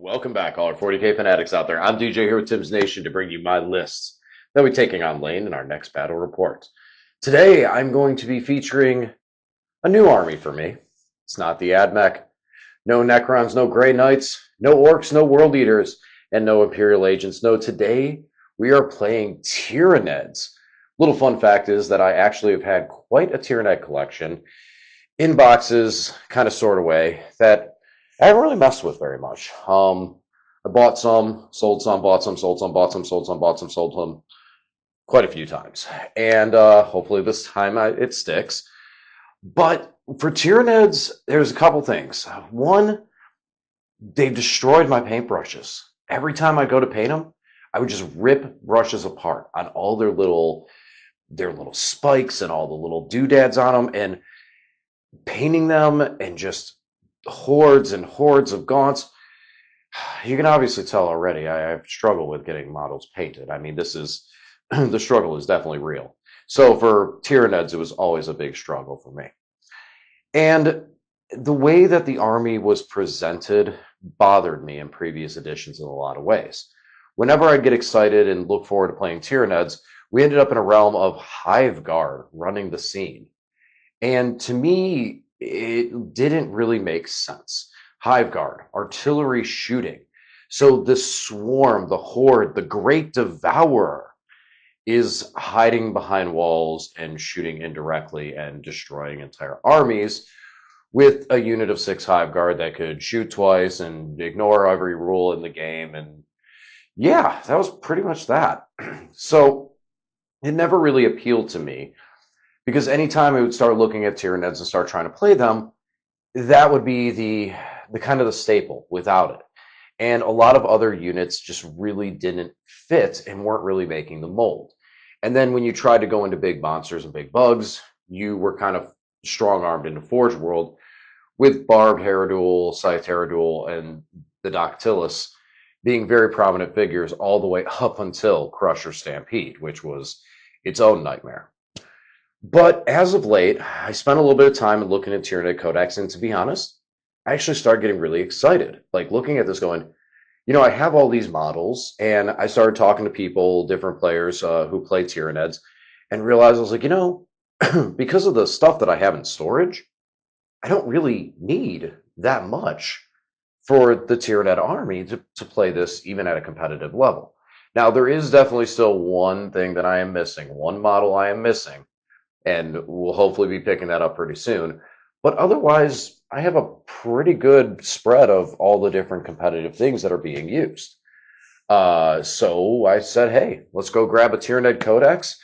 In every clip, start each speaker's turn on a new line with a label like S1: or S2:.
S1: Welcome back, all our 40K fanatics out there. I'm DJ here with Tim's Nation to bring you my lists that we're taking on lane in our next battle report. Today, I'm going to be featuring a new army for me. It's not the AdMech. No Necrons, no Grey Knights, no Orcs, no World Eaters, and no Imperial Agents. No, today we are playing Tyranids. Little fun fact is that I actually have had quite a Tyranid collection in boxes, kind of sort of way, that I haven't really messed with very much. I bought some, sold some, bought some, sold some, bought some, sold some, bought some, sold some, quite a few times, and hopefully this time it sticks. But for Tyranids, there's a couple things. One, they've destroyed my paintbrushes. Every time I go to paint them, I would just rip brushes apart on all their little spikes and all the little doodads on them, and painting them and just hordes and hordes of gaunts. You can obviously tell already I've struggled with getting models painted. I mean, this is the struggle is definitely real. So for Tyranids, it was always a big struggle for me. And the way that the army was presented bothered me in previous editions in a lot of ways. Whenever I'd get excited and look forward to playing Tyranids, we ended up in a realm of Hive Guard running the scene. And to me, it didn't really make sense. Hive Guard, artillery shooting. So the swarm, the horde, the great devourer is hiding behind walls and shooting indirectly and destroying entire armies with a unit of 6 Hive Guard that could shoot twice and ignore every rule in the game. And yeah, that was pretty much that. So it never really appealed to me because anytime I would start looking at Tyranids and start trying to play them, that would be the kind of the staple without it. And a lot of other units just really didn't fit and weren't really making the mold. And then when you tried to go into big monsters and big bugs, you were kind of strong-armed into Forge World with Barbed, Herodule, Scytherodule, and the Doctilus being very prominent figures all the way up until Crusher Stampede, which was its own nightmare. But as of late, I spent a little bit of time looking at Tyranid Codex, and to be honest, I actually started getting really excited. Like looking at this going, I have all these models, and I started talking to people, different players who play Tyranids, and realized I was like, because of the stuff that I have in storage, I don't really need that much for the Tyranid army to play this even at a competitive level. Now, there is definitely still one thing that I am missing, one model I am missing, and we'll hopefully be picking that up pretty soon. But otherwise, I have a pretty good spread of all the different competitive things that are being used. So I said, hey, let's go grab a Tyranid Codex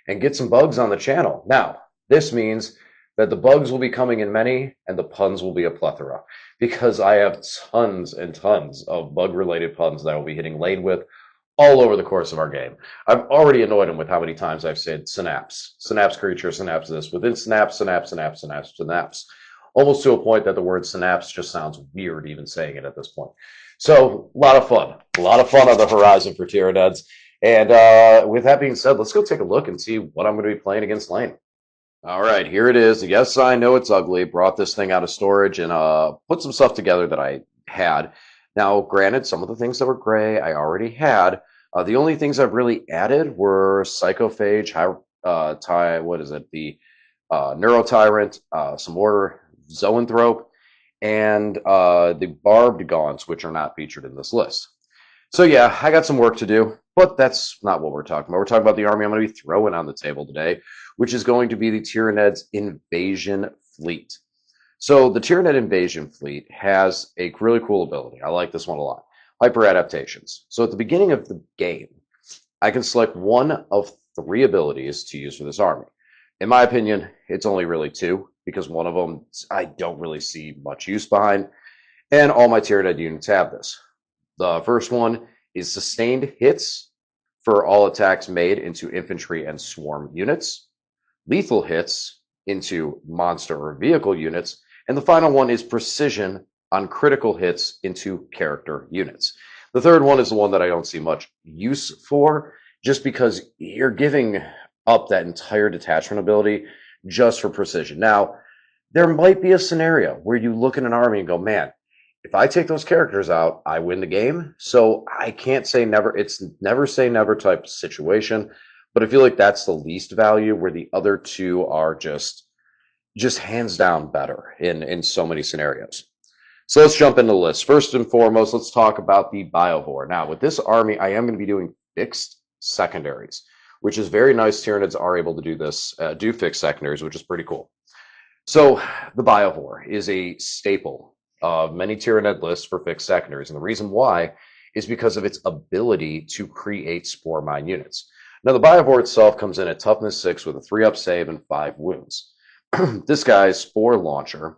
S1: and get some bugs on the channel. Now, this means that the bugs will be coming in many and the puns will be a plethora because I have tons and tons of bug-related puns that I will be hitting lane with all over the course of our game. I've already annoyed him with how many times I've said synapse, synapse creature, synapse this, within synapse, synapse, synapse, synapse, synapse, almost to a point that the word synapse just sounds weird even saying it at this point. So a lot of fun on the horizon for Tyranids. And with that being said, let's go take a look and see what I'm going to be playing against lane. All right, here it is. Yes, I know it's ugly. Brought this thing out of storage and put some stuff together that I had. Now, granted, some of the things that were gray I already had. The only things I've really added were Psychophage, the Neurotyrant, some more Zoanthrope, and the Barbed Gaunts, which are not featured in this list. So yeah, I got some work to do, but that's not what we're talking about. We're talking about the army I'm going to be throwing on the table today, which is going to be the Tyranids Invasion Fleet. So the Tyranid Invasion Fleet has a really cool ability. I like this one a lot. Hyper adaptations. So at the beginning of the game, I can select one of 3 abilities to use for this army. In my opinion, it's only really 2, because one of them I don't really see much use behind, and all my Tyranid units have this. The first one is sustained hits for all attacks made into infantry and swarm units, lethal hits into monster or vehicle units, and the final one is precision on critical hits into character units. The third one is the one that I don't see much use for, just because you're giving up that entire detachment ability just for precision. Now, there might be a scenario where you look at an army and go, man, If I take those characters out, I win the game. So I can't say never. It's never say never type situation, but I feel like that's the least value where the other two are just hands down better in so many scenarios. So let's jump into the list. First and foremost, let's talk about the Biovore. Now, with this army, I am going to be doing fixed secondaries, which is very nice. Tyranids are able to do this, do fixed secondaries, which is pretty cool. So the Biovore is a staple of many Tyranid lists for fixed secondaries, and the reason why is because of its ability to create Spore Mine units. Now, the Biovore itself comes in at toughness 6 with a 3-up save and 5 wounds. This guy's Spore Launcher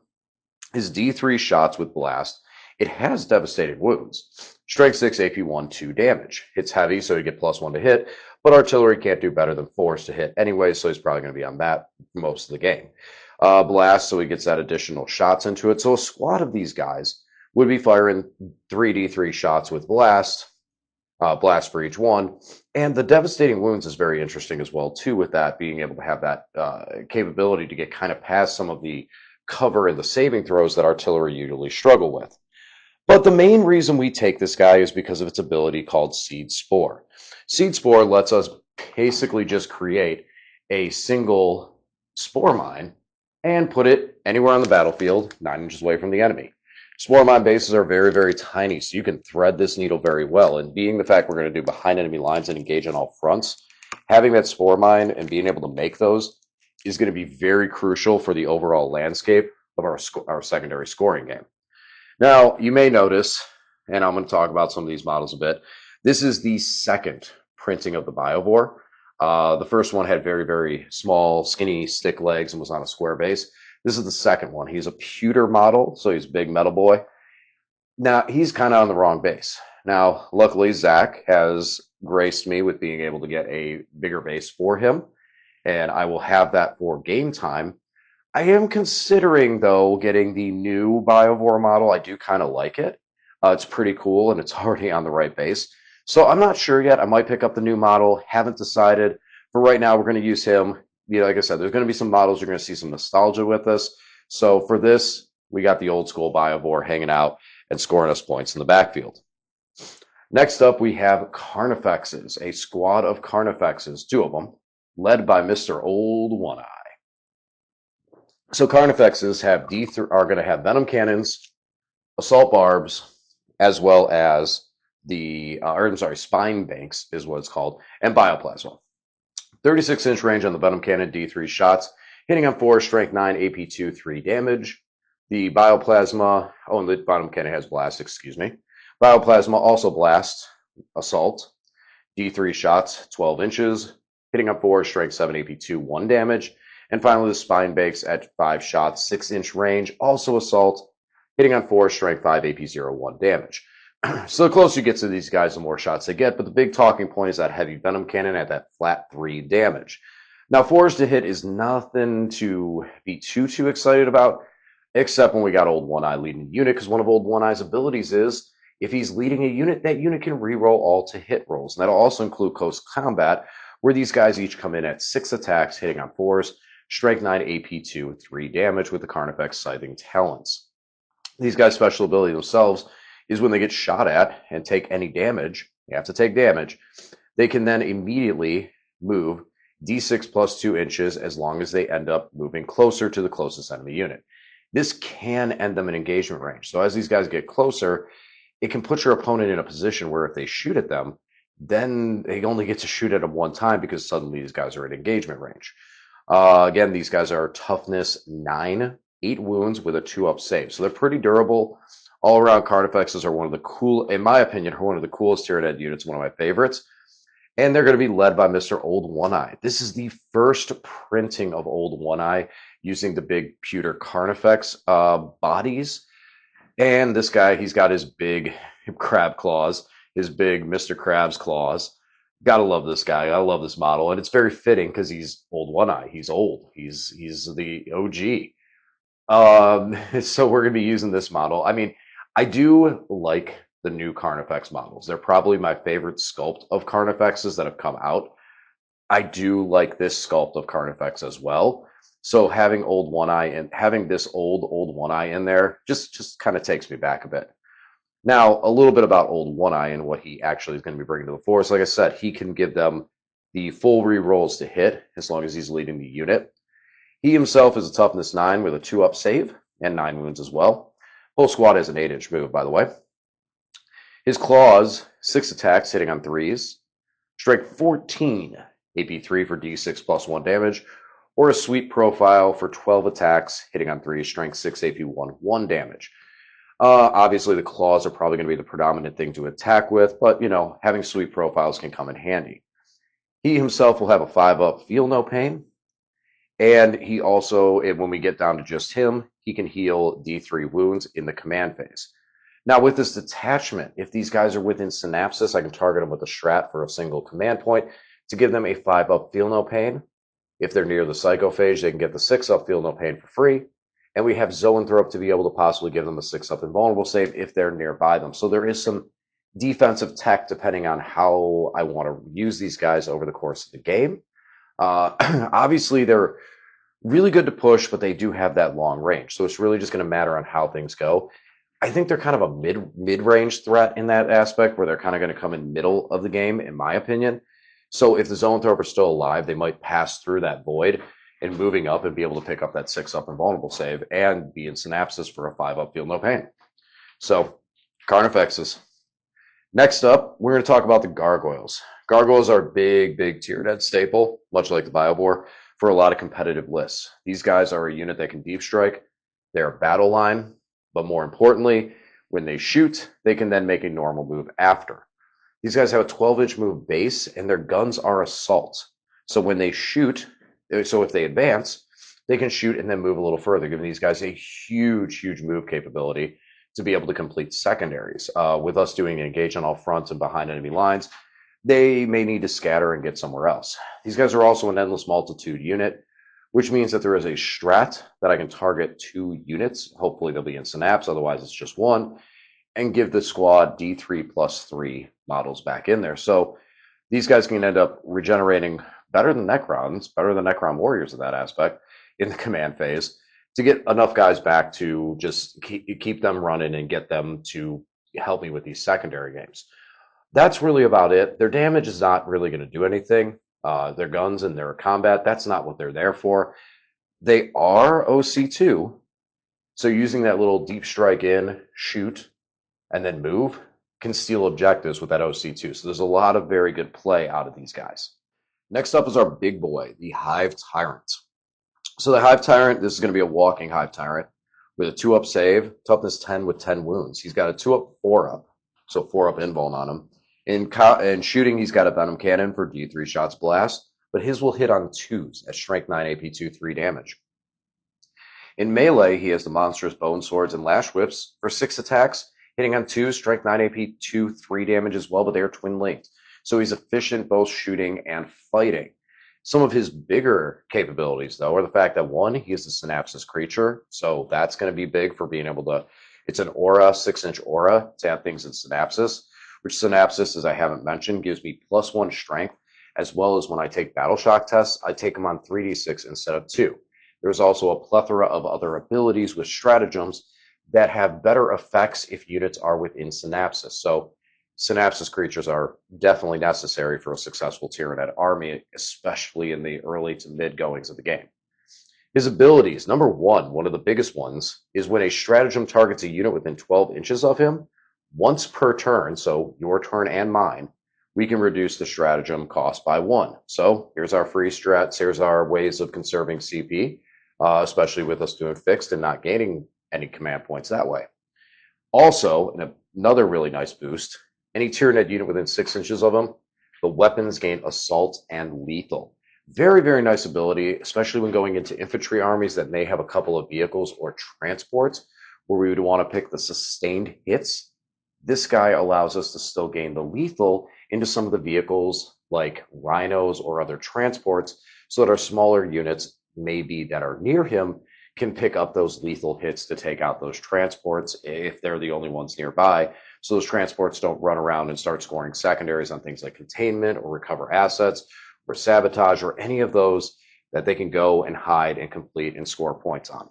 S1: is D3 shots with blast. It has devastating wounds. Strength 6, AP 1, 2 damage. Hits heavy, so you get +1 to hit, but artillery can't do better than force to hit anyway, so he's probably going to be on that most of the game. Blast, so he gets that additional shots into it. So a squad of these guys would be firing 3d3 shots with blast, blast for each one. And the devastating wounds is very interesting as well, too, with that being able to have that capability to get kind of past some of the cover and the saving throws that artillery usually struggle with. But the main reason we take this guy is because of its ability called Seed Spore. Seed Spore lets us basically just create a single spore mine and put it anywhere on the battlefield, 9 inches away from the enemy. Spore mine bases are very, very tiny, so you can thread this needle very well. And being the fact we're going to do behind enemy lines and engage on all fronts, having that spore mine and being able to make those is going to be very crucial for the overall landscape of our secondary scoring game. Now, you may notice, and I'm going to talk about some of these models a bit, this is the second printing of the Biovore. The first one had very, very small, skinny stick legs and was on a square base. This is the second one. He's a pewter model, so he's a big metal boy. Now, he's kind of on the wrong base. Now, luckily, Zach has graced me with being able to get a bigger base for him, and I will have that for game time. I am considering, though, getting the new Biovore model. I do kind of like it. It's pretty cool, and it's already on the right base. So I'm not sure yet. I might pick up the new model. Haven't decided. For right now, we're going to use him. Like I said, there's going to be some models. You're going to see some nostalgia with us. So for this, we got the old school Biovore hanging out and scoring us points in the backfield. Next up, we have Carnifexes, a squad of Carnifexes, 2 of them, led by Mr. Old One Eye. So Carnifexes are going to have venom cannons, assault barbs, as well as spine banks is what it's called, and bioplasma. 36-inch range on the venom cannon, D3 shots, hitting on 4, strength 9, AP 2, 3 damage. The bioplasma, and the venom cannon has blast, excuse me. Bioplasma also blast, assault, D3 shots, 12 inches, hitting on 4, strength 7, AP 2, 1 damage. And finally, the spine bakes at 5 shots, 6-inch range, also assault, hitting on 4, strength 5, AP 0, 1 damage. So the closer you get to these guys, the more shots they get. But the big talking point is that heavy venom cannon at that flat 3 damage. Now, 4s to hit is nothing to be too excited about, except when we got Old One Eye leading the unit, because one of Old One Eye's abilities is if he's leading a unit, that unit can reroll all to hit rolls. And that'll also include close combat, where these guys each come in at 6 attacks, hitting on 4s, strength 9, AP 2, 3 damage with the Carnifex Scything Talons. These guys' special ability themselves is when they get shot at and take any damage, you have to take damage, they can then immediately move D6 plus 2 inches as long as they end up moving closer to the closest enemy unit. This can end them in engagement range. So as these guys get closer, it can put your opponent in a position where if they shoot at them, then they only get to shoot at them one time because suddenly these guys are in engagement range. Again, these guys are toughness 9, 8 wounds with a 2-up save. So they're pretty durable. All around, Carnifexes are one of the in my opinion, one of the coolest Tyranid units, one of my favorites. And they're going to be led by Mr. Old One Eye. This is the first printing of Old One Eye using the big pewter Carnifex bodies. And this guy, he's got his big crab claws, his big Mr. Krabs claws. Gotta love this guy. I love this model, and it's very fitting because he's Old One Eye. He's old. He's the OG. So we're gonna be using this model. I mean, I do like the new Carnifex models. They're probably my favorite sculpt of Carnifexes that have come out. I do like this sculpt of Carnifex as well. So having Old One Eye and having this old One Eye in there just kind of takes me back a bit. Now, a little bit about Old One Eye and what he actually is going to be bringing to the force. Like I said, he can give them the full re-rolls to hit as long as he's leading the unit. He himself is a toughness 9 with a 2-up save and 9 wounds as well. Whole squad has an 8-inch move, by the way. His claws, 6 attacks hitting on 3s, strength 14, AP3 for D6 plus 1 damage, or a sweep profile for 12 attacks hitting on 3s, strength 6, AP1, 1 damage. Obviously, the claws are probably going to be the predominant thing to attack with, but, having sweep profiles can come in handy. He himself will have a 5-up Feel No Pain, and he also, when we get down to just him, he can heal D3 wounds in the command phase. Now, with this detachment, if these guys are within Synapsis, I can target them with a strat for a single command point to give them a 5-up Feel No Pain. If they're near the Psychophage, they can get the 6-up Feel No Pain for free. And we have Zoanthrope to be able to possibly give them a 6-up Invulnerable save if they're nearby them. So there is some defensive tech depending on how I want to use these guys over the course of the game. Obviously, they're really good to push, but they do have that long range. So it's really just going to matter on how things go. I think they're kind of a mid-range threat in that aspect where they're kind of going to come in middle of the game, in my opinion. So if the Zoanthrope are still alive, they might pass through that void and moving up and be able to pick up that 6-up Invulnerable save and be in Synapsis for a 5-up Feel No Pain. So, Carnifexes. Next up, we're going to talk about the Gargoyles. Gargoyles are a big Tyranid staple, much like the Biobor, for a lot of competitive lists. These guys are a unit that can deep strike. They're a battle line, but more importantly, when they shoot, they can then make a normal move after. These guys have a 12-inch move base, and their guns are assault. So when they shoot, so if they advance, they can shoot and then move a little further, giving these guys a huge move capability to be able to complete secondaries. With us doing engage on all fronts and behind enemy lines, they may need to scatter and get somewhere else. These guys are also an Endless Multitude unit, which means that there is a strat that I can target 2 units. Hopefully they'll be in Synapse, otherwise it's just 1, and give the squad D3 plus 3 models back in there. So these guys can end up regenerating better than Necrons, better than Necron warriors in that aspect, in the command phase, to get enough guys back to just keep them running and get them to help me with these secondary games. That's really about it. Their damage is not really going to do anything. Their guns and their combat, that's not what they're there for. They are OC2, so using that little deep strike in, shoot, and then move can steal objectives with that OC2. So there's a lot of very good play out of these guys. Next up is our big boy, the Hive Tyrant. So the Hive Tyrant, this is going to be a walking Hive Tyrant with a 2-up save, toughness 10 with 10 wounds. He's got a 2-up, 4-up, so 4-up invuln on him. In shooting, he's got a Venom Cannon for D3 shots blast, but his will hit on 2s at strength 9 AP2 3 damage. In melee, he has the monstrous Bone Swords and Lash Whips for 6 attacks, hitting on 2s, strength 9 AP2 3 damage as well, but they are twin linked. So he's efficient both shooting and fighting. Some of his bigger capabilities, though, are the fact that 1, he is a Synapsis creature, so that's going to be big for being able to, it's an aura, 6-inch aura, to have things in Synapsis, which Synapsis, as I haven't mentioned, gives me +1 strength, as well as when I take Battle Shock tests, I take them on 3d6 instead of 2. There's also a plethora of other abilities with stratagems that have better effects if units are within Synapsis. So Synapsis creatures are definitely necessary for a successful Tyranid army, especially in the early to mid goings of the game. His abilities, number 1, one of the biggest ones, is when a stratagem targets a unit within 12 inches of him, once per turn, so your turn and mine, we can reduce the stratagem cost by 1. So here's our free strats, here's our ways of conserving CP, especially with us doing fixed and not gaining any command points that way. Also, another really nice boost, any Tyranid unit within 6 inches of them, the weapons gain assault and lethal. Very nice ability, especially when going into infantry armies that may have a couple of vehicles or transports where we would want to pick the sustained hits. This guy allows us to still gain the lethal into some of the vehicles like rhinos or other transports so that our smaller units maybe that are near him can pick up those lethal hits to take out those transports if they're the only ones nearby. So those transports don't run around and start scoring secondaries on things like containment or recover assets or sabotage or any of those that they can go and hide and complete and score points on.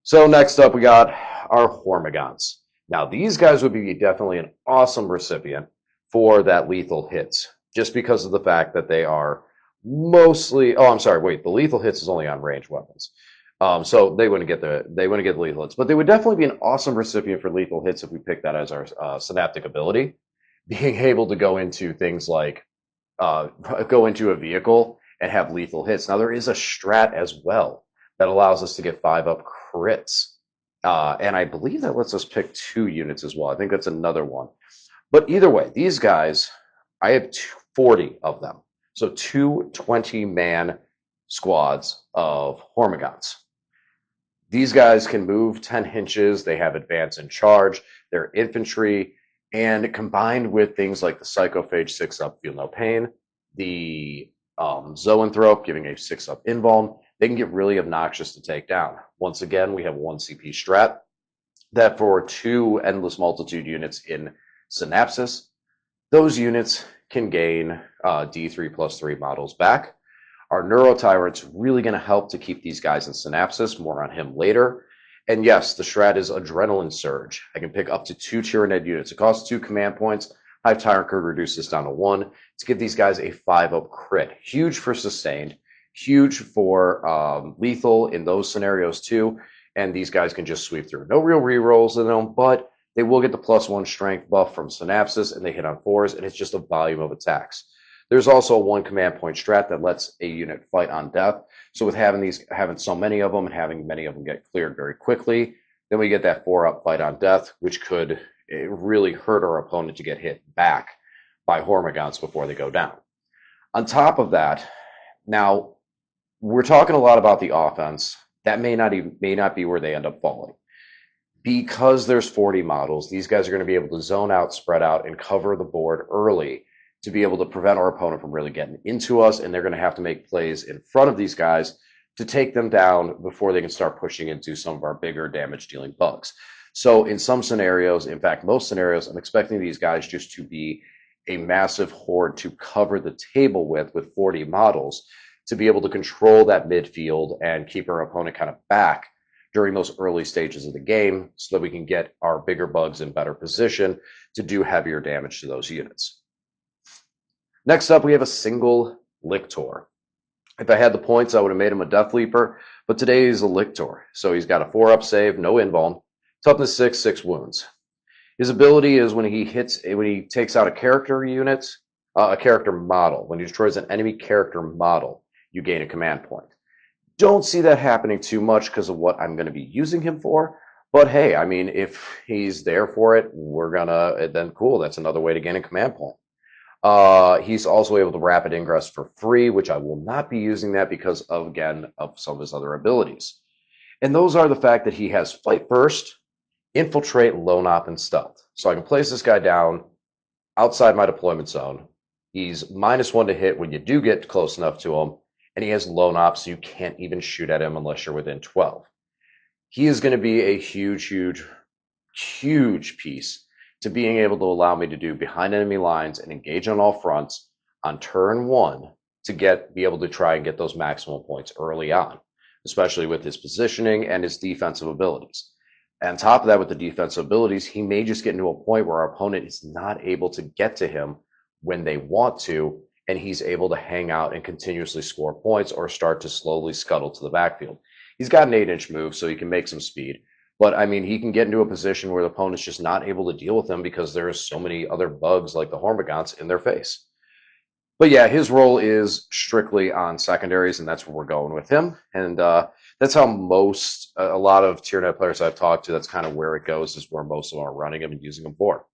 S1: So next up, we got our Hormigons. Now, these guys would be definitely an awesome recipient for that lethal hits, just because of the fact that they are mostly. Oh, I'm sorry. Wait, the lethal hits is only on ranged weapons, so they wouldn't get the lethal hits, but they would definitely be an awesome recipient for lethal hits if we pick that as our synaptic ability, being able to go into things like uh, go into a vehicle and have lethal hits. Now there is a strat as well that allows us to get 5-up crits. And I believe that lets us pick 2 units as well. I think that's another one. But either way, these guys, I have 40 of them. So 2 20-man squads of Hormigons. These guys can move 10 inches. They have advance and charge. They're infantry. And combined with things like the Psychophage 6-up Feel No Pain, the Zoanthrope giving a 6-up Invuln, they can get really obnoxious to take down. Once again, we have 1 CP strat that for 2 Endless Multitude units in Synapsis, those units can gain D3+3 models back. Our Neurotyrant's really going to help to keep these guys in Synapsis. More on him later. And yes, the strat is Adrenaline Surge. I can pick up to 2 Tyranid units. It costs 2 command points. Hive Tyrant could reduce this down to 1 to give these guys a 5-up crit. Huge for sustained, huge for lethal in those scenarios too. And these guys can just sweep through. No real rerolls in them, but they will get the +1 strength buff from Synapsis, and they hit on 4s, and it's just a volume of attacks. There's also a 1 command point strat that lets a unit fight on death. So with having so many of them and having many of them get cleared very quickly, then we get that 4-up fight on death, which could really hurt our opponent to get hit back by Hormigons before they go down. On top of that, now we're talking a lot about the offense. That may not be where they end up falling. Because there's 40 models, these guys are going to be able to zone out, spread out, and cover the board early to be able to prevent our opponent from really getting into us, and they're going to have to make plays in front of these guys to take them down before they can start pushing into some of our bigger damage-dealing bugs. So in some scenarios, in fact, most scenarios, I'm expecting these guys just to be a massive horde to cover the table with 40 models to be able to control that midfield and keep our opponent kind of back during those early stages of the game so that we can get our bigger bugs in better position to do heavier damage to those units. Next up, we have a single Lictor. If I had the points, I would have made him a Death Leaper, but today he's a Lictor. So he's got a 4-up save, no invuln, toughness 6, 6 wounds. His ability is when he takes out a character unit, a character model. When he destroys an enemy character model, you gain a command point. Don't see that happening too much because of what I'm going to be using him for. But hey, I mean, if he's there for it, then cool. That's another way to gain a command point. He's also able to rapid ingress for free, which I will not be using that because of some of his other abilities. And those are the fact that he has Fight First, Infiltrate, Lone Op, and Stealth. So I can place this guy down outside my deployment zone. He's -1 to hit when you do get close enough to him, and he has Lone Op, so you can't even shoot at him unless you're within 12. He is going to be a huge, huge, huge piece to being able to allow me to do behind enemy lines and engage on all fronts on turn 1 to be able to try and get those maximum points early on, especially with his positioning and his defensive abilities. And on top of that, with the defensive abilities, he may just get into a point where our opponent is not able to get to him when they want to, and he's able to hang out and continuously score points or start to slowly scuttle to the backfield. He's got an 8-inch move, so he can make some speed. But, I mean, he can get into a position where the opponent's just not able to deal with him because there's so many other bugs like the Hormigons in their face. But yeah, his role is strictly on secondaries, and that's where we're going with him. And that's how a lot of Tyranid players I've talked to, that's kind of where it goes, is where most of them are running him and using him for.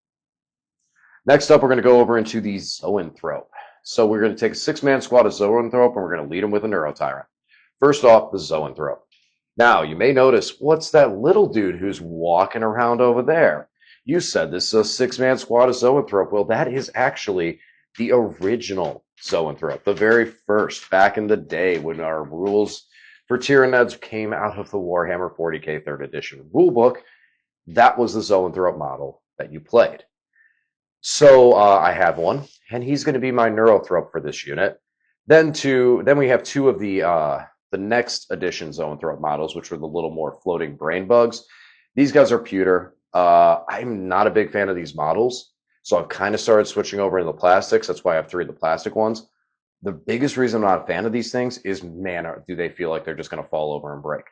S1: Next up, we're going to go over into the Zoanthrope. So we're going to take a 6-man squad of Zoanthrope, and we're going to lead them with a Neurotyrant. First off, the Zoanthrope. Now, you may notice, what's that little dude who's walking around over there? You said this is a 6-man squad of Zoanthrope. Well, that is actually the original Zoanthrope, the very first, back in the day when our rules for Tyranids came out of the Warhammer 40k 3rd edition rulebook. That was the Zoanthrope model that you played. So I have one, and he's going to be my Neurothrope for this unit. Then we have 2 of the next edition Zoanthrope models, which were the little more floating brain bugs. These guys are pewter. I'm not a big fan of these models, so I've kind of started switching over into the plastics. That's why I have three of the plastic ones. The biggest reason I'm not a fan of these things is, man, do they feel like they're just going to fall over and break.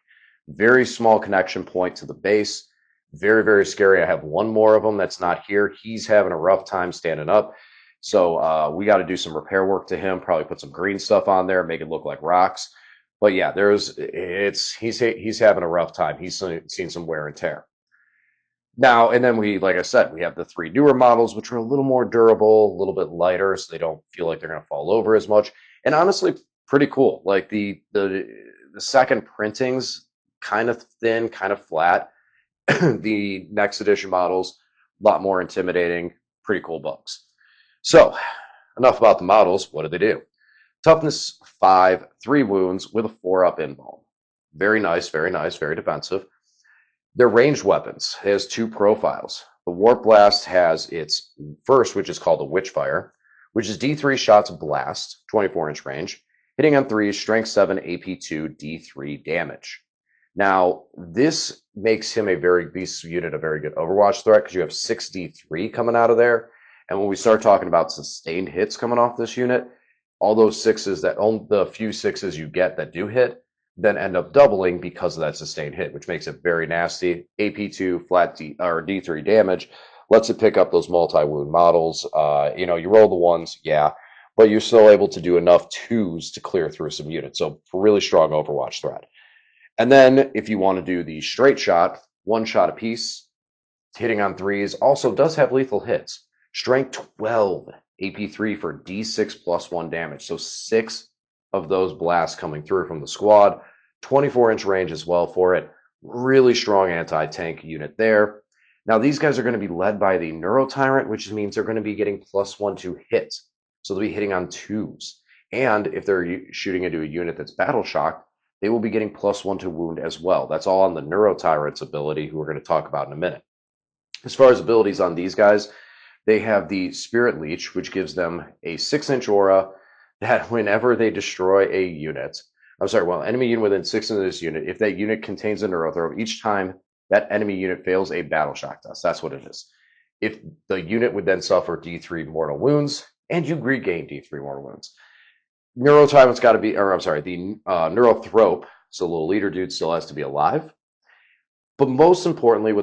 S1: Very small connection point to the base. Very, very scary. I have one more of them that's not here. He's having a rough time standing up. So we got to do some repair work to him, probably put some green stuff on there, make it look like rocks. But yeah, he's having a rough time. He's seen some wear and tear. Now, and then like I said, we have the three newer models, which are a little more durable, a little bit lighter, so they don't feel like they're going to fall over as much. And honestly, pretty cool. Like the second printings, kind of thin, kind of flat. The next edition models, a lot more intimidating, pretty cool bugs. So, enough about the models. What do they do? Toughness 5, 3 wounds with a 4 up invuln. Very nice, very nice, very defensive. They're ranged weapons. It has two profiles. The Warp Blast has its first, which is called the Witchfire, which is D3 shots blast, 24-inch range, hitting on 3, strength 7, AP2, D3 damage. Now, this makes him this unit a very good Overwatch threat because you have 6 D3 coming out of there. And when we start talking about sustained hits coming off this unit, all those sixes the few sixes you get that do hit, then end up doubling because of that sustained hit, which makes it very nasty. AP2 flat or D3 damage lets it pick up those multi-wound models. You roll the ones, yeah, but you're still able to do enough twos to clear through some units. So really strong Overwatch threat. And then if you want to do the straight shot, one shot apiece, hitting on threes, also does have lethal hits. Strength 12, AP3 for D6 plus 1 damage. So 6 of those blasts coming through from the squad. 24-inch range as well for it. Really strong anti-tank unit there. Now, these guys are going to be led by the Neurotyrant, which means they're going to be getting +1 to hit. So they'll be hitting on twos. And if they're shooting into a unit that's battle shocked, they will be getting +1 to wound as well. That's all on the Neurotyrant's ability, who we're going to talk about in a minute. As far as abilities on these guys, they have the Spirit Leech, which gives them a 6-inch aura that whenever they destroy a unit, enemy unit within 6 of this unit, if that unit contains a Neurothrow, each time that enemy unit fails a battle shock test. That's what it is. If the unit would then suffer D3 mortal wounds, and you regain D3 mortal wounds. Neurotyrant's got to be, the Neurothrope, so little leader dude still has to be alive. But most importantly,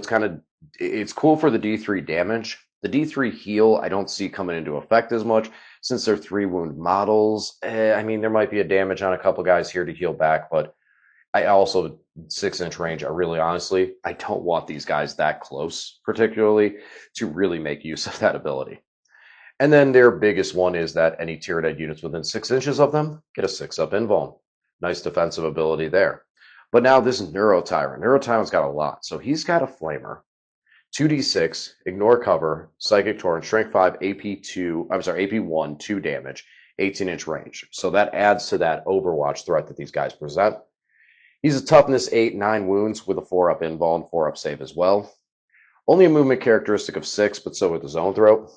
S1: it's cool for the D3 damage. The D3 heal, I don't see coming into effect as much since they're 3 wound models. There might be a damage on a couple guys here to heal back, but I also 6-inch range. I don't want these guys that close, particularly to really make use of that ability. And then their biggest one is that any Tyranid units within 6 inches of them get a 6-up invuln. Nice defensive ability there. But now this Neurotyrant's got a lot. So he's got a Flamer, 2d6, ignore cover, Psychic Torrent, Strength 5, AP1, 2 damage, 18-inch range. So that adds to that Overwatch threat that these guys present. He's a toughness 8, 9 wounds with a 4-up invuln, 4-up save as well. Only a movement characteristic of 6, but so with the Zoanthrope.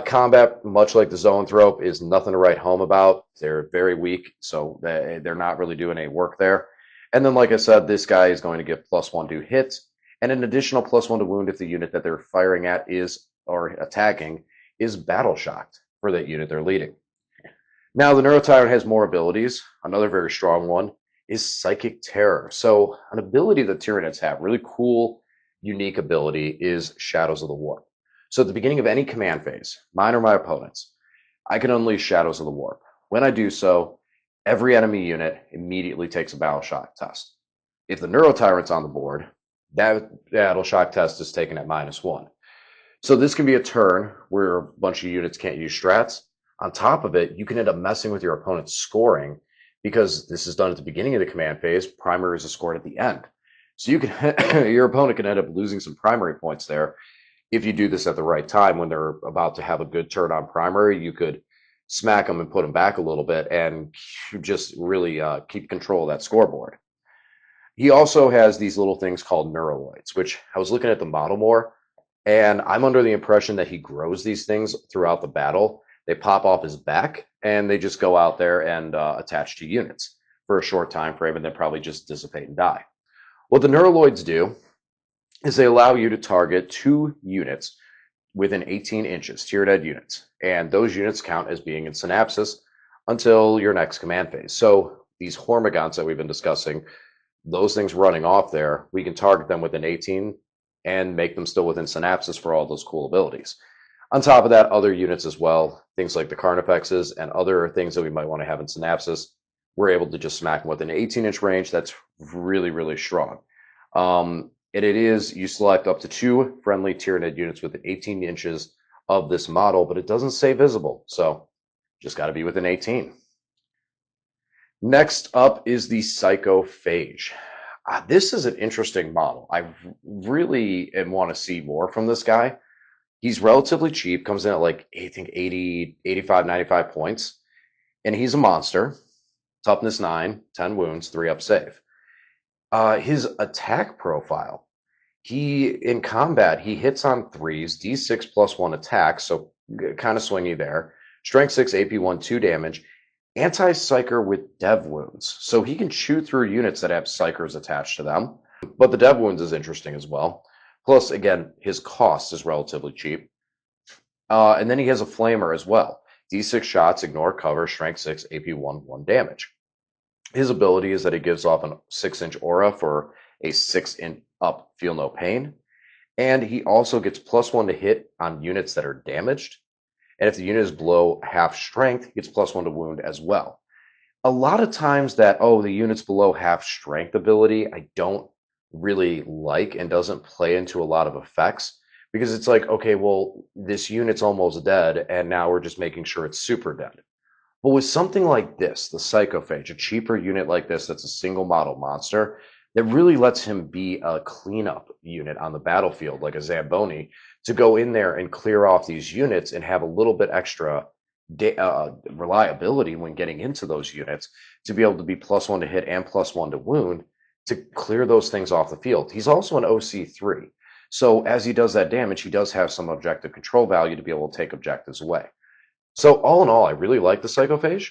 S1: Combat, much like the Zoanthrope, is nothing to write home about. They're very weak, so they're not really doing any work there. And then, like I said, this guy is going to get +1 to hit, and an additional +1 to wound if the unit that they're firing at or attacking is battle shocked for that unit they're leading. Now, the Neurotyrant has more abilities. Another very strong one is Psychic Terror. So, an ability that Tyranids have, really cool, unique ability, is Shadows of the Warp. So at the beginning of any command phase, mine or my opponent's, I can unleash Shadows of the Warp. When I do so, every enemy unit immediately takes a battle shock test. If the Neurotyrant's on the board, that battle shock test is taken at -1. So this can be a turn where a bunch of units can't use strats. On top of it, you can end up messing with your opponent's scoring because this is done at the beginning of the command phase. Primaries are scored at the end. So your opponent can end up losing some primary points there. If you do this at the right time, when they're about to have a good turn on primary, you could smack them and put them back a little bit and just really keep control of that scoreboard. He also has these little things called Neuraloids, which I was looking at the model more, and I'm under the impression that he grows these things throughout the battle. They pop off his back, and they just go out there and attach to units for a short time frame, and then probably just dissipate and die. What the Neuraloids do is they allow you to target 2 units within 18 inches, Tyranid units, and those units count as being in synapsis until your next command phase. So these Hormigons that we've been discussing, those things running off there, we can target them within 18 and make them still within synapsis for all those cool abilities. On top of that, other units as well, things like the Carnifexes and other things that we might want to have in synapsis, we're able to just smack them within 18-inch range. That's really, really strong. And it is, you select up to 2 friendly Tyranid units within 18 inches of this model, but it doesn't say visible, so just got to be within 18. Next up is the Psychophage. This is an interesting model. I really want to see more from this guy. He's relatively cheap, comes in at like, I think 80, 85, 95 points, and he's a monster. Toughness 9, 10 wounds, 3 up save. His attack profile, in combat, he hits on 3s, D6 plus 1 attack, so kind of swingy there. Strength 6, AP 1, 2 damage. Anti-Psyker with Dev Wounds, so he can chew through units that have Psykers attached to them. But the Dev Wounds is interesting as well. Plus, again, his cost is relatively cheap. And then he has a Flamer as well. D6 shots, ignore cover, Strength 6, AP 1, 1 damage. His ability is that he gives off a 6-inch aura for a 6-inch up, feel no pain. And he also gets +1 to hit on units that are damaged. And if the unit is below half strength, he gets +1 to wound as well. A lot of times that, the unit's below half strength ability, I don't really like and doesn't play into a lot of effects. Because it's like, okay, well, this unit's almost dead, and now we're just making sure it's super dead. But with something like this, the Psychophage, a cheaper unit like this that's a single model monster, that really lets him be a cleanup unit on the battlefield, like a Zamboni, to go in there and clear off these units and have a little bit extra reliability when getting into those units to be able to be +1 to hit and +1 to wound to clear those things off the field. He's also an OC3. So as he does that damage, he does have some objective control value to be able to take objectives away. So all in all, I really like the Psychophage.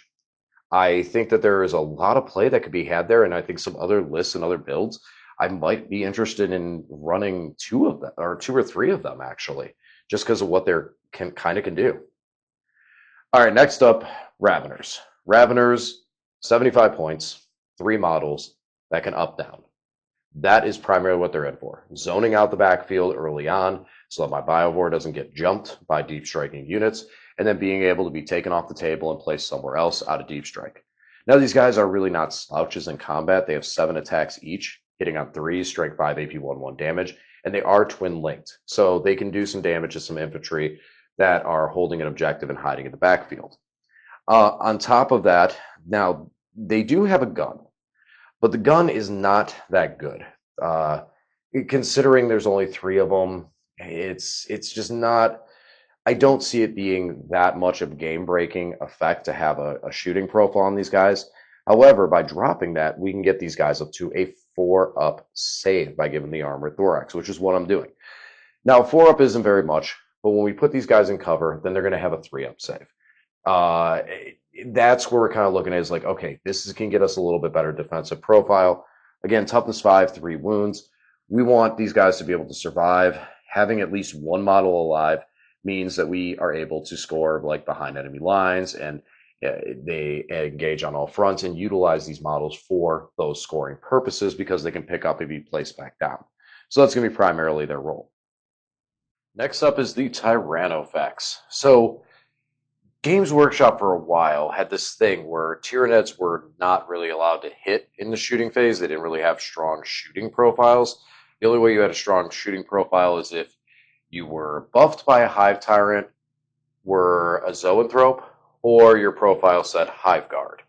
S1: I think that there is a lot of play that could be had there, and I think some other lists and other builds, I might be interested in running 2 of them, or 2 or 3 of them actually, just because of what they're can do. All right, next up, Raveners. Raveners, 75 points, 3 models that can up down. That is primarily what they're in for. Zoning out the backfield early on so that my Biovore doesn't get jumped by deep striking units, and then being able to be taken off the table and placed somewhere else out of deep strike. Now, these guys are really not slouches in combat. They have 7 attacks each, hitting on 3s, strength 5, AP 1, 1 damage, and they are twin linked. So they can do some damage to some infantry that are holding an objective and hiding in the backfield. On top of that, now they do have a gun, but the gun is not that good. Considering there's only 3 of them, it's just not. I don't see it being that much of a game-breaking effect to have a shooting profile on these guys. However, by dropping that, we can get these guys up to a 4-up save by giving the Armored Thorax, which is what I'm doing. Now, 4-up isn't very much, but when we put these guys in cover, then they're going to have a 3-up save. That's where we're kind of looking at is like, okay, can get us a little bit better defensive profile. Again, toughness 5, 3 wounds. We want these guys to be able to survive. Having at least 1 model alive means that we are able to score like behind enemy lines, and they engage on all fronts and utilize these models for those scoring purposes because they can pick up and be placed back down. So that's going to be primarily their role. Next up is the Tyranids. So Games Workshop for a while had this thing where Tyranids were not really allowed to hit in the shooting phase. They didn't really have strong shooting profiles. The only way you had a strong shooting profile is if you were buffed by a Hive Tyrant, were a Zoanthrope, or your profile said Hive Guard.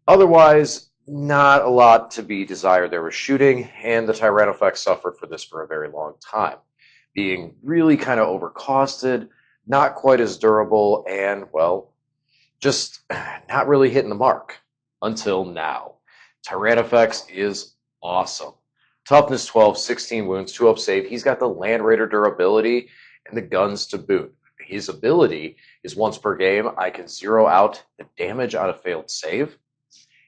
S1: Otherwise, not a lot to be desired there with shooting, and the Tyranids suffered for this for a very long time, being really kind of overcosted, not quite as durable, and, well, just not really hitting the mark until now. Tyranids is awesome. Toughness 12, 16 wounds, 2-up save. He's got the Land Raider durability and the guns to boot. His ability is once per game, I can zero out the damage on a failed save.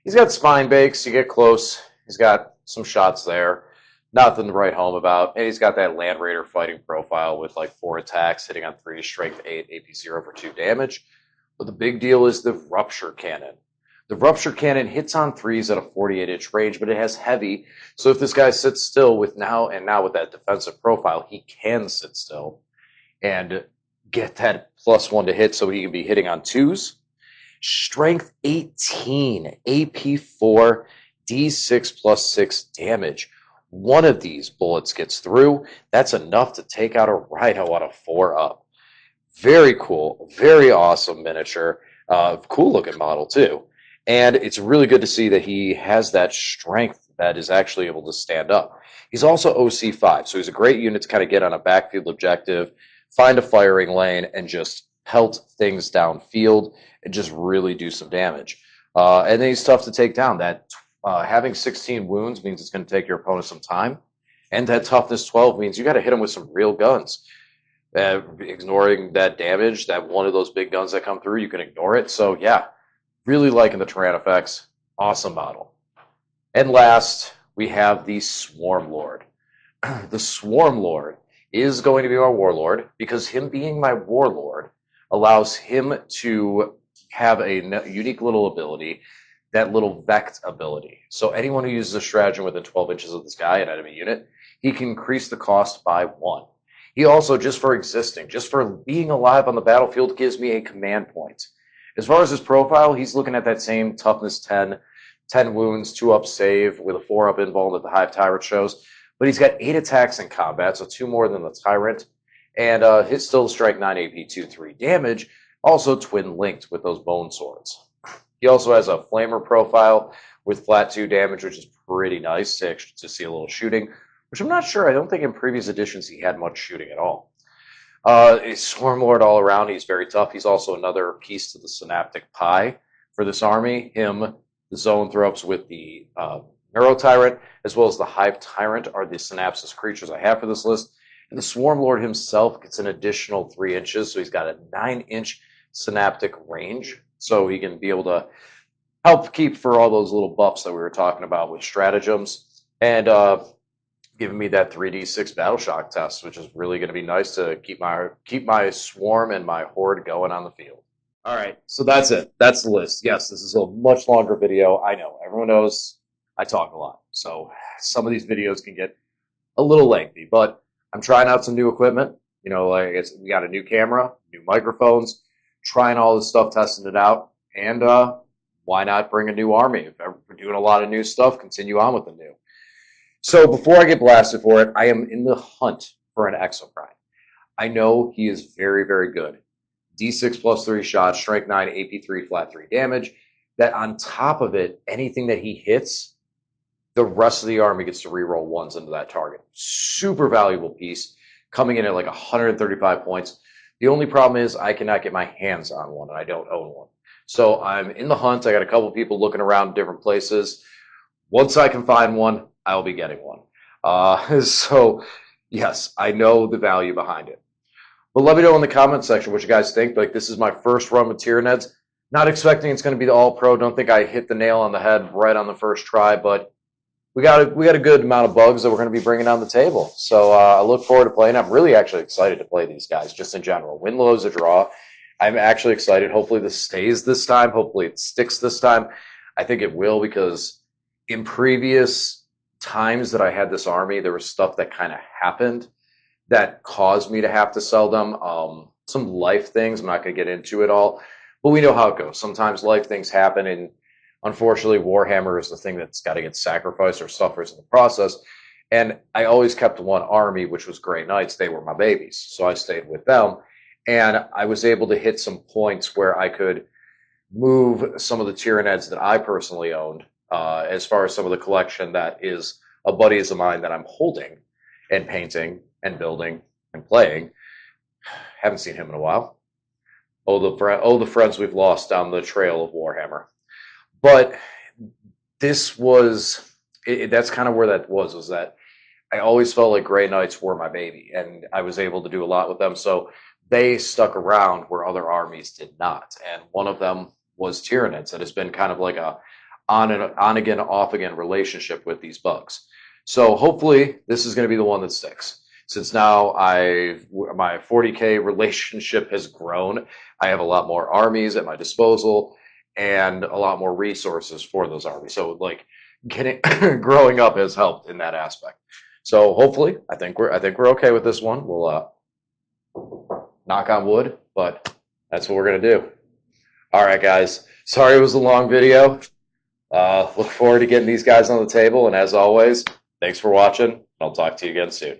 S1: He's got spine bakes, you get close. He's got some shots there. Nothing to write home about. And he's got that Land Raider fighting profile with like 4 attacks, hitting on 3, strength 8, AP 0 for 2 damage. But the big deal is the Rupture Cannon. The Rupture Cannon hits on 3s at a 48-inch range, but it has heavy. So if this guy sits still with now with that defensive profile, he can sit still and get that +1 to hit so he can be hitting on 2s. Strength 18, AP 4, D6 plus 6 damage. One of these bullets gets through. That's enough to take out a Rhino on a 4-up. Very cool, very awesome miniature. Cool looking model too. And it's really good to see that he has that strength that is actually able to stand up. He's also OC5, so he's a great unit to kind of get on a backfield objective, find a firing lane, and just pelt things downfield and just really do some damage. And then he's tough to take down. That having 16 wounds means it's going to take your opponent some time. And that toughness 12 means you got to hit him with some real guns. Ignoring that damage, that one of those big guns that come through, you can ignore it. So yeah, really liking the Tyranids. Awesome model. And last, we have the Swarm Lord. The Swarm Lord is going to be my Warlord because him being my Warlord allows him to have a unique little ability, that little Vect ability. So anyone who uses a stratagem within 12 inches of this guy, an enemy unit, he can increase the cost by 1. He also, just for existing, just for being alive on the battlefield, gives me a command point. As far as his profile, he's looking at that same toughness 10, 10 wounds, 2-up save with a 4-up invuln that the Hive Tyrant shows. But he's got 8 attacks in combat, so 2 more than the Tyrant. And his still strike 9 AP 2, 3 damage, also twin linked with those bone swords. He also has a flamer profile with flat 2 damage, which is pretty nice to see a little shooting, which I'm not sure. I don't think in previous editions he had much shooting at all. He's Swarm Lord all around. He's very tough. He's also another piece to the Synaptic Pie for this army. Him, the Zoanthropes with the Neuro Tyrant, as well as the Hive Tyrant are the Synapsis creatures I have for this list. And the Swarm Lord himself gets an additional 3 inches, so he's got a 9-inch synaptic range. So he can be able to help keep for all those little buffs that we were talking about with stratagems. And giving me that 3d6 battle shock test, which is really going to be nice to keep my swarm and my horde going on the field. All right, so that's it. That's the list. Yes, this is a much longer video. I know. Everyone knows I talk a lot. So some of these videos can get a little lengthy, but I'm trying out some new equipment. You know, like we got a new camera, new microphones, trying all this stuff, testing it out. And why not bring a new army? If we're doing a lot of new stuff, continue on with the new. So before I get blasted for it, I am in the hunt for an Exocrine. I know he is very, very good. D6 plus 3 shots, strength 9, AP 3, flat 3 damage. That on top of it, anything that he hits, the rest of the army gets to reroll 1s into that target. Super valuable piece, coming in at like 135 points. The only problem is I cannot get my hands on one, and I don't own one. So I'm in the hunt. I got a couple people looking around different places. Once I can find one, I'll be getting one. So, yes, I know the value behind it. But let me know in the comment section what you guys think. Like, this is my first run with Tyranids. Not expecting it's going to be the all-pro. Don't think I hit the nail on the head right on the first try, but we got a good amount of bugs that we're going to be bringing on the table. So I look forward to playing. I'm really actually excited to play these guys, just in general. Win low is a draw. I'm actually excited. Hopefully this stays this time. Hopefully it sticks this time. I think it will, because in previous times that I had this army, there was stuff that kind of happened that caused me to have to sell them. Some life things, I'm not going to get into it all, but we know how it goes. Sometimes life things happen, and unfortunately Warhammer is the thing that's got to get sacrificed or suffers in the process. And I always kept one army, which was Grey Knights. They were my babies, so I stayed with them. And I was able to hit some points where I could move some of the Tyranids that I personally owned, as far as some of the collection that is a buddies of mine that I'm holding and painting and building and playing. Haven't seen him in a while. Oh, the friends we've lost down the trail of Warhammer. But this was, that's kind of where that was that I always felt like Grey Knights were my baby, and I was able to do a lot with them. So they stuck around where other armies did not. And one of them was Tyranids. That has been kind of like a on again, off again relationship with these bugs. So hopefully this is going to be the one that sticks. Since now my 40K relationship has grown, I have a lot more armies at my disposal and a lot more resources for those armies. So like getting growing up has helped in that aspect. So hopefully, I think we're okay with this one. We'll knock on wood, but that's what we're gonna do. All right, guys. Sorry it was a long video. Look forward to getting these guys on the table, and as always, thanks for watching. I'll talk to you again soon.